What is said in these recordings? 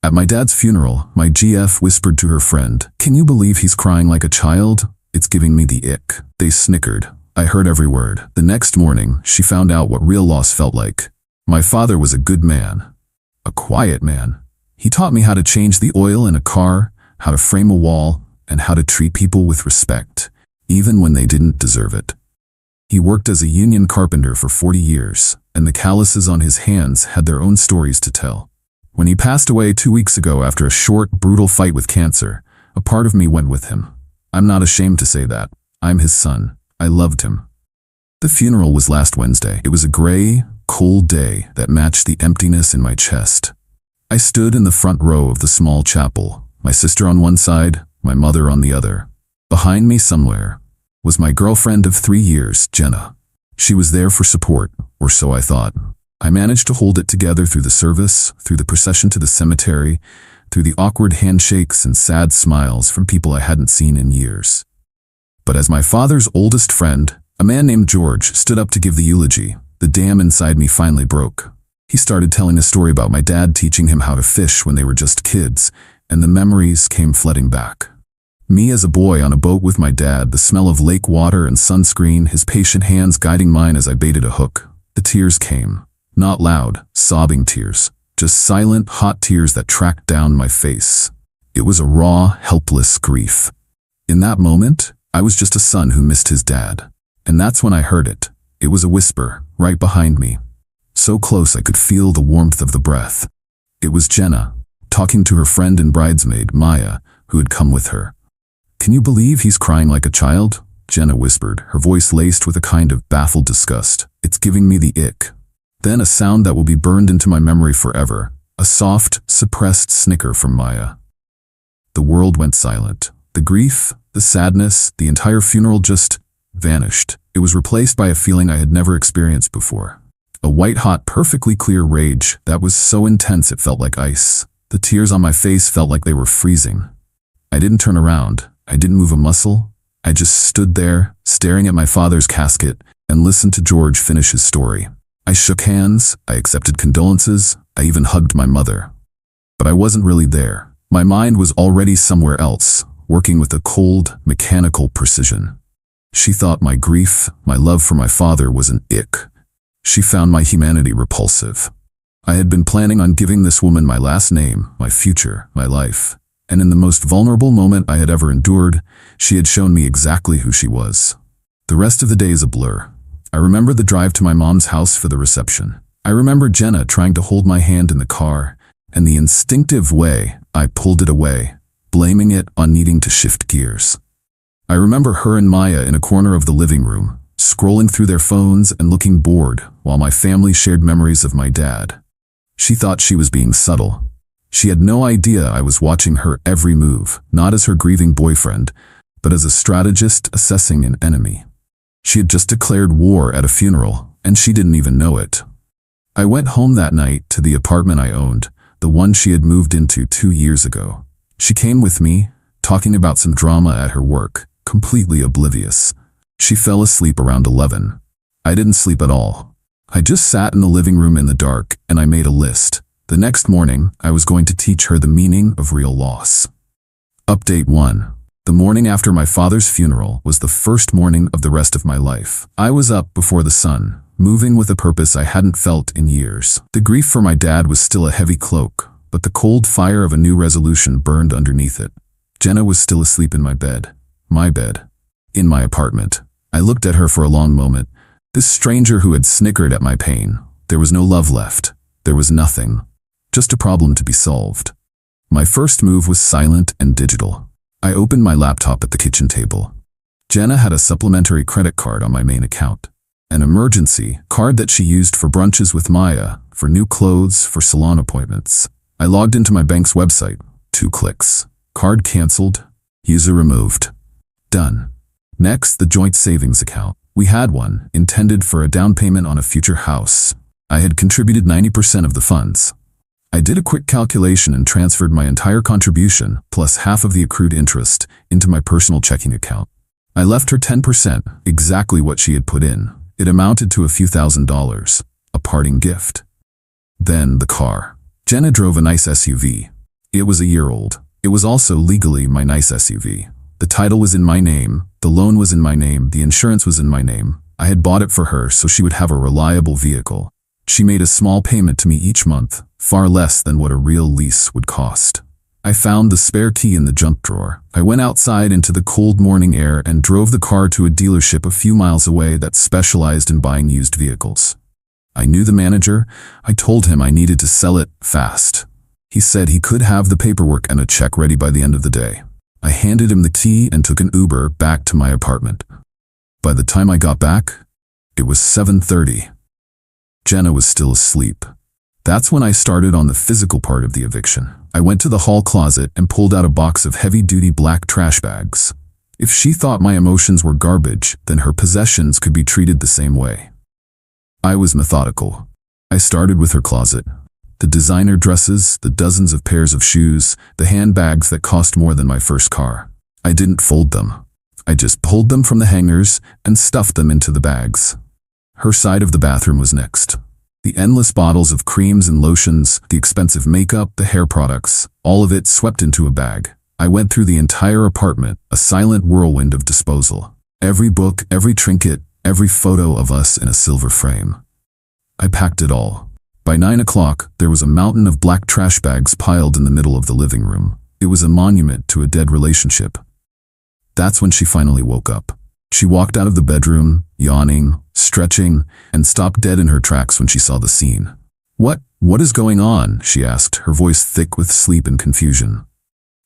At my dad's funeral, my GF whispered to her friend, "Can you believe he's crying like a child? It's giving me the ick." They snickered. I heard every word. The next morning, she found out what real loss felt like. My father was a good man. A quiet man. He taught me how to change the oil in a car, how to frame a wall, and how to treat people with respect, even when they didn't deserve it. He worked as a union carpenter for 40 years, and the calluses on his hands had their own stories to tell. When he passed away 2 weeks ago after a short, brutal fight with cancer, a part of me went with him. I'm not ashamed to say that. I'm his son. I loved him. The funeral was last Wednesday. It was a gray, cold day that matched the emptiness in my chest. I stood in the front row of the small chapel, my sister on one side, my mother on the other. Behind me somewhere was my girlfriend of 3 years, Jenna. She was there for support, or so I thought. I managed to hold it together through the service, through the procession to the cemetery, through the awkward handshakes and sad smiles from people I hadn't seen in years. But as my father's oldest friend, a man named George, stood up to give the eulogy, the dam inside me finally broke. He started telling a story about my dad teaching him how to fish when they were just kids, and the memories came flooding back. Me as a boy on a boat with my dad, the smell of lake water and sunscreen, his patient hands guiding mine as I baited a hook. The tears came. Not loud, sobbing tears, just silent, hot tears that tracked down my face. It was a raw, helpless grief. In that moment, I was just a son who missed his dad. And that's when I heard it. It was a whisper, right behind me. So close I could feel the warmth of the breath. It was Jenna, talking to her friend and bridesmaid, Maya, who had come with her. "Can you believe he's crying like a child?" Jenna whispered, her voice laced with a kind of baffled disgust. "It's giving me the ick." Then a sound that will be burned into my memory forever, a soft, suppressed snicker from Maya. The world went silent. The grief, the sadness, the entire funeral just vanished. It was replaced by a feeling I had never experienced before. A white-hot, perfectly clear rage that was so intense it felt like ice. The tears on my face felt like they were freezing. I didn't turn around. I didn't move a muscle. I just stood there, staring at my father's casket, and listened to George finish his story. I shook hands, I accepted condolences, I even hugged my mother. But I wasn't really there. My mind was already somewhere else, working with a cold, mechanical precision. She thought my grief, my love for my father was an ick. She found my humanity repulsive. I had been planning on giving this woman my last name, my future, my life. And in the most vulnerable moment I had ever endured, she had shown me exactly who she was. The rest of the day is a blur. I remember the drive to my mom's house for the reception. I remember Jenna trying to hold my hand in the car, and the instinctive way I pulled it away, blaming it on needing to shift gears. I remember her and Maya in a corner of the living room, scrolling through their phones and looking bored while my family shared memories of my dad. She thought she was being subtle. She had no idea I was watching her every move, not as her grieving boyfriend, but as a strategist assessing an enemy. She had just declared war at a funeral, and she didn't even know it. I went home that night to the apartment I owned, the one she had moved into 2 years ago. She came with me, talking about some drama at her work, completely oblivious. She fell asleep around 11. I didn't sleep at all. I just sat in the living room in the dark, and I made a list. The next morning, I was going to teach her the meaning of real loss. Update 1. The morning after my father's funeral was the first morning of the rest of my life. I was up before the sun, moving with a purpose I hadn't felt in years. The grief for my dad was still a heavy cloak, but the cold fire of a new resolution burned underneath it. Jenna was still asleep in my bed. My bed. In my apartment. I looked at her for a long moment. This stranger who had snickered at my pain. There was no love left. There was nothing. Just a problem to be solved. My first move was silent and digital. I opened my laptop at the kitchen table. Jenna had a supplementary credit card on my main account. An emergency card that she used for brunches with Maya, for new clothes, for salon appointments. I logged into my bank's website. 2 clicks. Card canceled. User removed. Done. Next, the joint savings account. We had one, intended for a down payment on a future house. I had contributed 90% of the funds. I did a quick calculation and transferred my entire contribution, plus half of the accrued interest, into my personal checking account. I left her 10%, exactly what she had put in. It amounted to a few $1,000s, a parting gift. Then the car. Jenna drove a nice SUV. It was a year old. It was also legally my nice SUV. The title was in my name, the loan was in my name, the insurance was in my name. I had bought it for her so she would have a reliable vehicle. She made a small payment to me each month, far less than what a real lease would cost. I found the spare key in the junk drawer. I went outside into the cold morning air and drove the car to a dealership a few miles away that specialized in buying used vehicles. I knew the manager. I told him I needed to sell it fast. He said he could have the paperwork and a check ready by the end of the day. I handed him the key and took an Uber back to my apartment. By the time I got back, it was 7:30. Jenna was still asleep. That's when I started on the physical part of the eviction. I went to the hall closet and pulled out a box of heavy-duty black trash bags. If she thought my emotions were garbage, then her possessions could be treated the same way. I was methodical. I started with her closet. The designer dresses, the dozens of pairs of shoes, the handbags that cost more than my first car. I didn't fold them. I just pulled them from the hangers and stuffed them into the bags. Her side of the bathroom was next. The endless bottles of creams and lotions, the expensive makeup, the hair products, all of it swept into a bag. I went through the entire apartment, a silent whirlwind of disposal. Every book, every trinket, every photo of us in a silver frame. I packed it all. By 9 o'clock, there was a mountain of black trash bags piled in the middle of the living room. It was a monument to a dead relationship. That's when she finally woke up. She walked out of the bedroom, yawning, stretching, and stopped dead in her tracks when she saw the scene. What is going on?" she asked, her voice thick with sleep and confusion.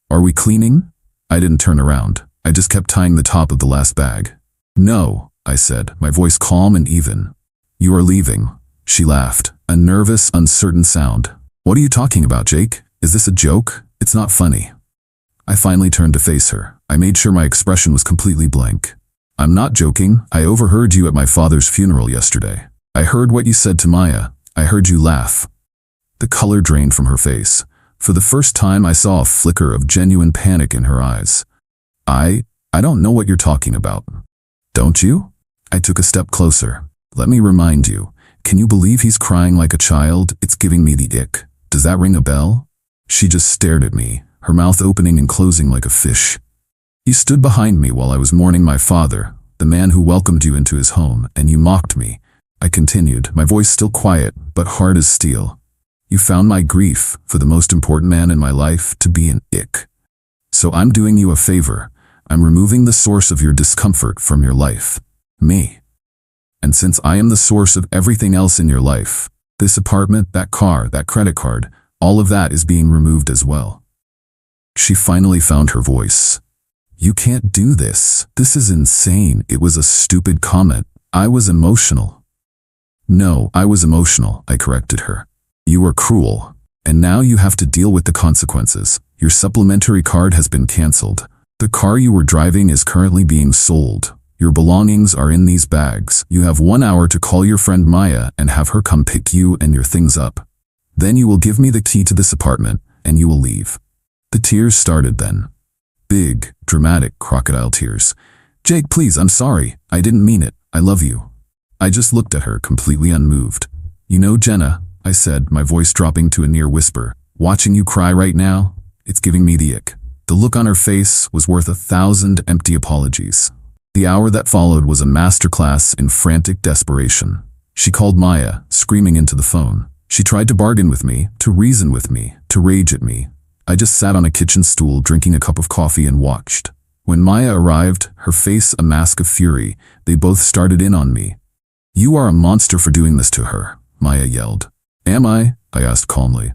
"Are we cleaning?" I didn't turn around. I just kept tying the top of the last bag. "No," I said, my voice calm and even. "You are leaving." She laughed, a nervous, uncertain sound. "What are you talking about, Jake? Is this a joke? It's not funny." I finally turned to face her. I made sure my expression was completely blank. "I'm not joking. I overheard you at my father's funeral yesterday. I heard what you said to Maya. I heard you laugh." The color drained from her face. For the first time, I saw a flicker of genuine panic in her eyes. I don't know what you're talking about." "Don't you?" I took a step closer. "Let me remind you. Can you believe he's crying like a child? It's giving me the ick. Does that ring a bell?" She just stared at me, her mouth opening and closing like a fish. "You stood behind me while I was mourning my father, the man who welcomed you into his home, and you mocked me." I continued, my voice still quiet, but hard as steel. "You found my grief for the most important man in my life to be an ick. So I'm doing you a favor. I'm removing the source of your discomfort from your life. Me. And since I am the source of everything else in your life, this apartment, that car, that credit card, all of that is being removed as well." She finally found her voice. "You can't do this. This is insane." It was a stupid comment. I was emotional. "No, I was emotional," I corrected her. "You were cruel. And now you have to deal with the consequences. Your supplementary card has been canceled. The car you were driving is currently being sold. Your belongings are in these bags. You have 1 hour to call your friend Maya and have her come pick you and your things up. Then you will give me the key to this apartment, and you will leave." The tears started then. Big, dramatic crocodile tears. "Jake, please, I'm sorry. I didn't mean it. I love you." I just looked at her, completely unmoved. "You know, Jenna," I said, my voice dropping to a near whisper, "watching you cry right now, it's giving me the ick." The look on her face was worth 1,000 empty apologies. The hour that followed was a masterclass in frantic desperation. She called Maya, screaming into the phone. She tried to bargain with me, to reason with me, to rage at me. I just sat on a kitchen stool drinking a cup of coffee and watched. When Maya arrived, her face a mask of fury, they both started in on me. "You are a monster for doing this to her," Maya yelled. "Am I?" I asked calmly.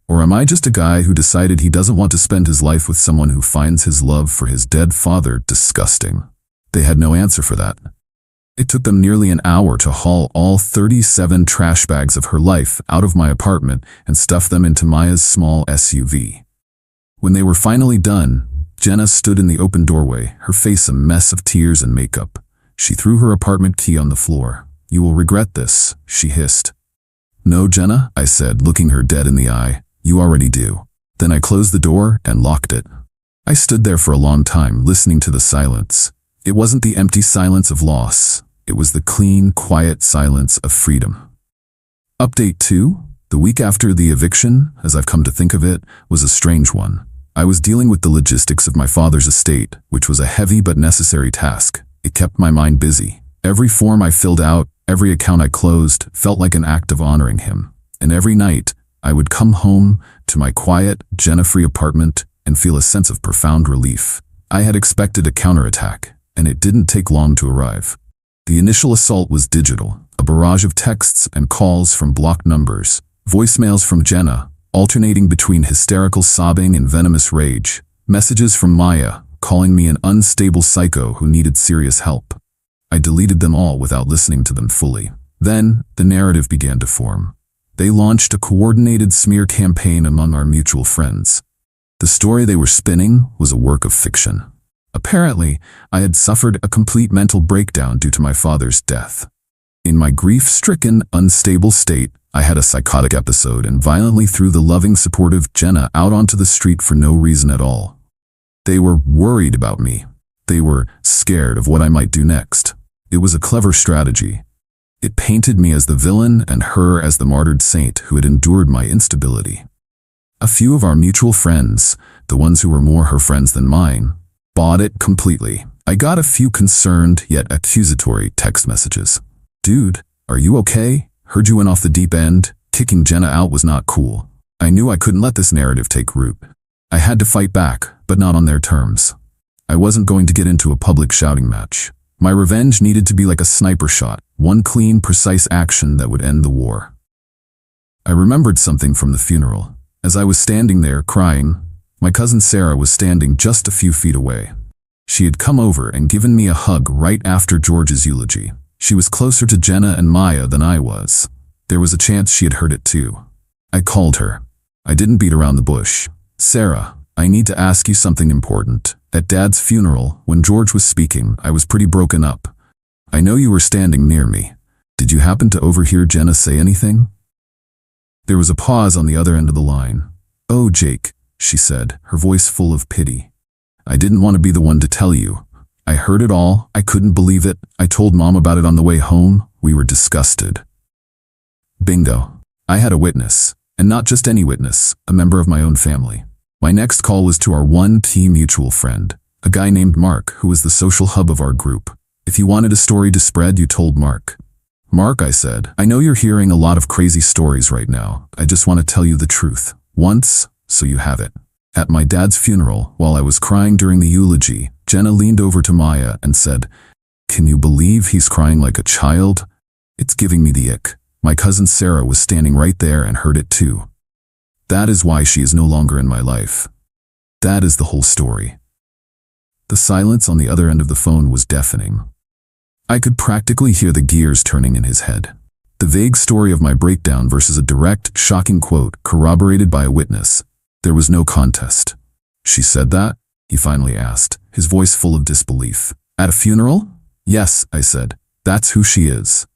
"Or am I just a guy who decided he doesn't want to spend his life with someone who finds his love for his dead father disgusting?" They had no answer for that. It took them nearly an hour to haul all 37 trash bags of her life out of my apartment and stuff them into Maya's small SUV. When they were finally done, Jenna stood in the open doorway, her face a mess of tears and makeup. She threw her apartment key on the floor. "You will regret this," she hissed. "No, Jenna," I said, looking her dead in the eye. "You already do." Then I closed the door and locked it. I stood there for a long time, listening to the silence. It wasn't the empty silence of loss. It was the clean, quiet silence of freedom. Update 2? The week after the eviction, as I've come to think of it, was a strange one. I was dealing with the logistics of my father's estate, which was a heavy but necessary task. It kept my mind busy. Every form I filled out, every account I closed, felt like an act of honoring him. And every night, I would come home to my quiet, Jenna-free apartment and feel a sense of profound relief. I had expected a counterattack, and it didn't take long to arrive. The initial assault was digital, a barrage of texts and calls from blocked numbers, voicemails from Jenna, alternating between hysterical sobbing and venomous rage, messages from Maya, calling me an unstable psycho who needed serious help. I deleted them all without listening to them fully. Then, the narrative began to form. They launched a coordinated smear campaign among our mutual friends. The story they were spinning was a work of fiction. Apparently, I had suffered a complete mental breakdown due to my father's death. In my grief-stricken, unstable state, I had a psychotic episode and violently threw the loving, supportive Jenna out onto the street for no reason at all. They were worried about me. They were scared of what I might do next. It was a clever strategy. It painted me as the villain and her as the martyred saint who had endured my instability. A few of our mutual friends, the ones who were more her friends than mine, bought it completely. I got a few concerned yet accusatory text messages. "Dude, are you okay? Heard you went off the deep end. Kicking Jenna out was not cool." I knew I couldn't let this narrative take root. I had to fight back, but not on their terms. I wasn't going to get into a public shouting match. My revenge needed to be like a sniper shot, one clean, precise action that would end the war. I remembered something from the funeral. As I was standing there crying, my cousin Sarah was standing just a few feet away. She had come over and given me a hug right after George's eulogy. She was closer to Jenna and Maya than I was. There was a chance she had heard it too. I called her. I didn't beat around the bush. "Sarah, I need to ask you something important. At Dad's funeral, when George was speaking, I was pretty broken up. I know you were standing near me. Did you happen to overhear Jenna say anything?" There was a pause on the other end of the line. "Oh, Jake," she said, her voice full of pity. "I didn't want to be the one to tell you. I heard it all. I couldn't believe it. I told Mom about it on the way home. We were disgusted." Bingo. I had a witness, and not just any witness, a member of my own family. My next call was to our one key mutual friend, a guy named Mark, who was the social hub of our group. If you wanted a story to spread, you told Mark. "Mark," I said, "I know you're hearing a lot of crazy stories right now. I just want to tell you the truth. Once, so you have it. At my dad's funeral, while I was crying during the eulogy, Jenna leaned over to Maya and said, 'Can you believe he's crying like a child? It's giving me the ick.' My cousin Sarah was standing right there and heard it too. That is why she is no longer in my life. That is the whole story." The silence on the other end of the phone was deafening. I could practically hear the gears turning in his head. The vague story of my breakdown versus a direct, shocking quote corroborated by a witness. There was no contest. "She said that?" he finally asked, his voice full of disbelief. "At a funeral?" "Yes," I said. "That's who she is."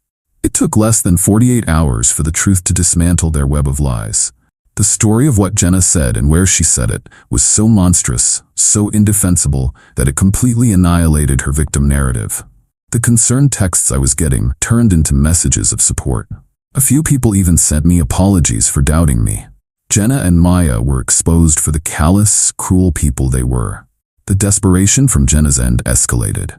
It took less than 48 hours for the truth to dismantle their web of lies. The story of what Jenna said and where she said it was so monstrous, so indefensible, that it completely annihilated her victim narrative. The concerned texts I was getting turned into messages of support. A few people even sent me apologies for doubting me. Jenna and Maya were exposed for the callous, cruel people they were. The desperation from Jenna's end escalated.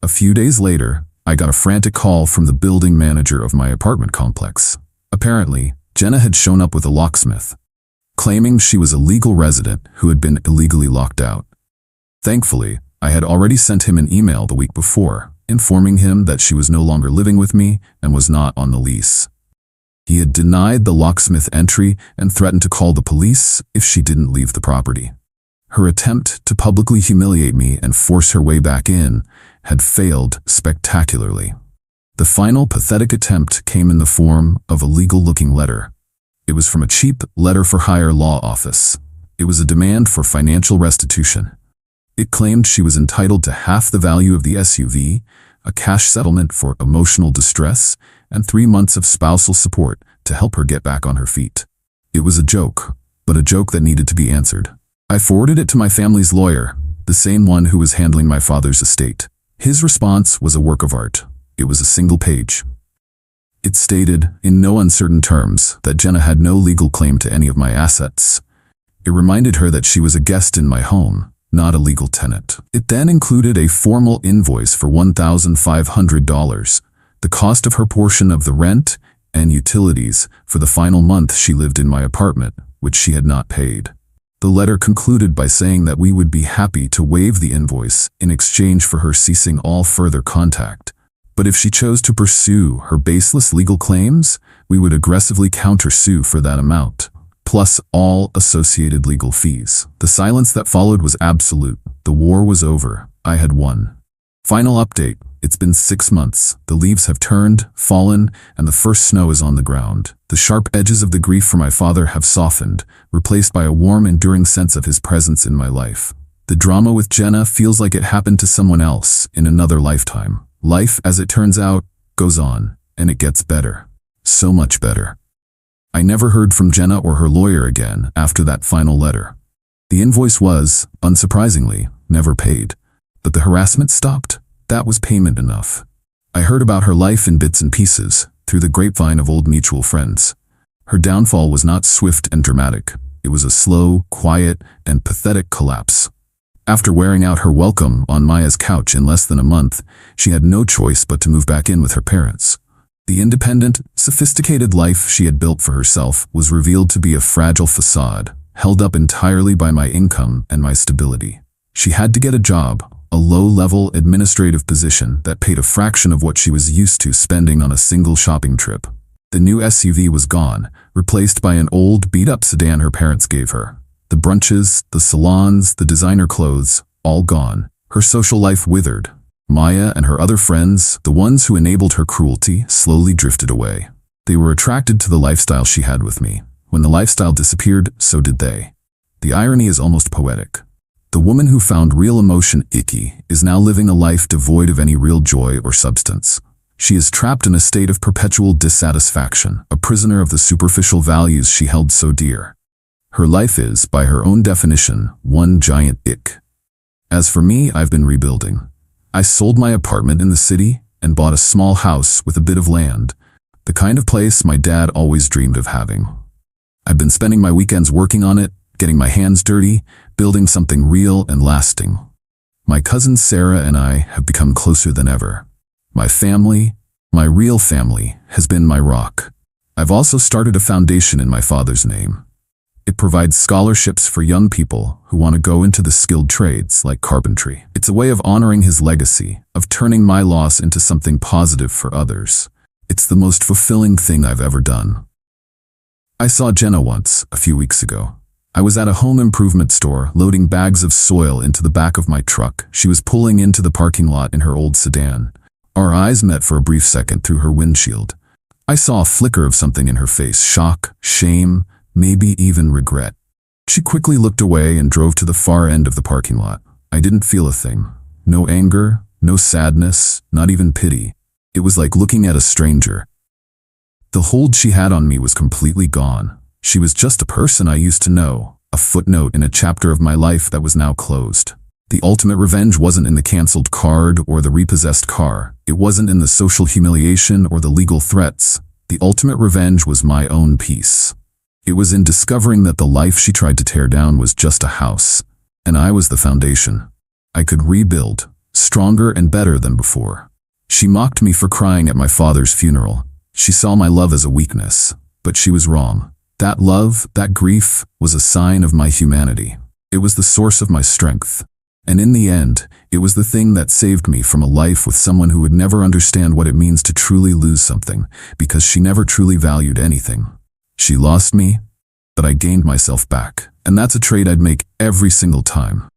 A few days later, I got a frantic call from the building manager of my apartment complex. Apparently, Jenna had shown up with a locksmith, claiming she was a legal resident who had been illegally locked out. Thankfully, I had already sent him an email the week before, informing him that she was no longer living with me and was not on the lease. He had denied the locksmith entry and threatened to call the police if she didn't leave the property. Her attempt to publicly humiliate me and force her way back in had failed spectacularly. The final pathetic attempt came in the form of a legal-looking letter. It was from a cheap letter-for-hire law office. It was a demand for financial restitution. It claimed she was entitled to half the value of the SUV, a cash settlement for emotional distress, and 3 months of spousal support to help her get back on her feet. It was a joke, but a joke that needed to be answered. I forwarded it to my family's lawyer, the same one who was handling my father's estate. His response was a work of art. It was a single page. It stated, in no uncertain terms, that Jenna had no legal claim to any of my assets. It reminded her that she was a guest in my home, not a legal tenant. It then included a formal invoice for $1,500, the cost of her portion of the rent and utilities for the final month she lived in my apartment, which she had not paid. The letter concluded by saying that we would be happy to waive the invoice in exchange for her ceasing all further contact. But if she chose to pursue her baseless legal claims, we would aggressively countersue for that amount, plus all associated legal fees. The silence that followed was absolute. The war was over. I had won. Final update. It's been 6 months. The leaves have turned, fallen, and the first snow is on the ground. The sharp edges of the grief for my father have softened, replaced by a warm, enduring sense of his presence in my life. The drama with Jenna feels like it happened to someone else in another lifetime. Life, as it turns out, goes on, and it gets better. So much better. I never heard from Jenna or her lawyer again after that final letter. The invoice was, unsurprisingly, never paid. But the harassment stopped. That was payment enough. I heard about her life in bits and pieces, through the grapevine of old mutual friends. Her downfall was not swift and dramatic. It was a slow, quiet, and pathetic collapse. After wearing out her welcome on Maya's couch in less than a month, she had no choice but to move back in with her parents. The independent, sophisticated life she had built for herself was revealed to be a fragile facade, held up entirely by my income and my stability. She had to get a job, a low-level administrative position that paid a fraction of what she was used to spending on a single shopping trip. The new SUV was gone, replaced by an old, beat-up sedan her parents gave her. The brunches, the salons, the designer clothes, all gone. Her social life withered. Maya and her other friends, the ones who enabled her cruelty, slowly drifted away. They were attracted to the lifestyle she had with me. When the lifestyle disappeared, so did they. The irony is almost poetic. The woman who found real emotion icky is now living a life devoid of any real joy or substance. She is trapped in a state of perpetual dissatisfaction, a prisoner of the superficial values she held so dear. Her life is, by her own definition, one giant ick. As for me, I've been rebuilding. I sold my apartment in the city and bought a small house with a bit of land, the kind of place my dad always dreamed of having. I've been spending my weekends working on it, getting my hands dirty, building something real and lasting. My cousin Sarah and I have become closer than ever. My family, my real family, has been my rock. I've also started a foundation in my father's name. It provides scholarships for young people who want to go into the skilled trades like carpentry. It's a way of honoring his legacy, of turning my loss into something positive for others. It's the most fulfilling thing I've ever done. I saw Jenna once, a few weeks ago. I was at a home improvement store loading bags of soil into the back of my truck. She was pulling into the parking lot in her old sedan. Our eyes met for a brief second through her windshield. I saw a flicker of something in her face, shock, shame, maybe even regret. She quickly looked away and drove to the far end of the parking lot. I didn't feel a thing. No anger, no sadness, not even pity. It was like looking at a stranger. The hold she had on me was completely gone. She was just a person I used to know, a footnote in a chapter of my life that was now closed. The ultimate revenge wasn't in the canceled card or the repossessed car. It wasn't in the social humiliation or the legal threats. The ultimate revenge was my own peace. It was in discovering that the life she tried to tear down was just a house, and I was the foundation. I could rebuild, stronger and better than before. She mocked me for crying at my father's funeral. She saw my love as a weakness, but she was wrong. That love, that grief, was a sign of my humanity. It was the source of my strength. And in the end, it was the thing that saved me from a life with someone who would never understand what it means to truly lose something, because she never truly valued anything. She lost me, but I gained myself back. And that's a trade I'd make every single time.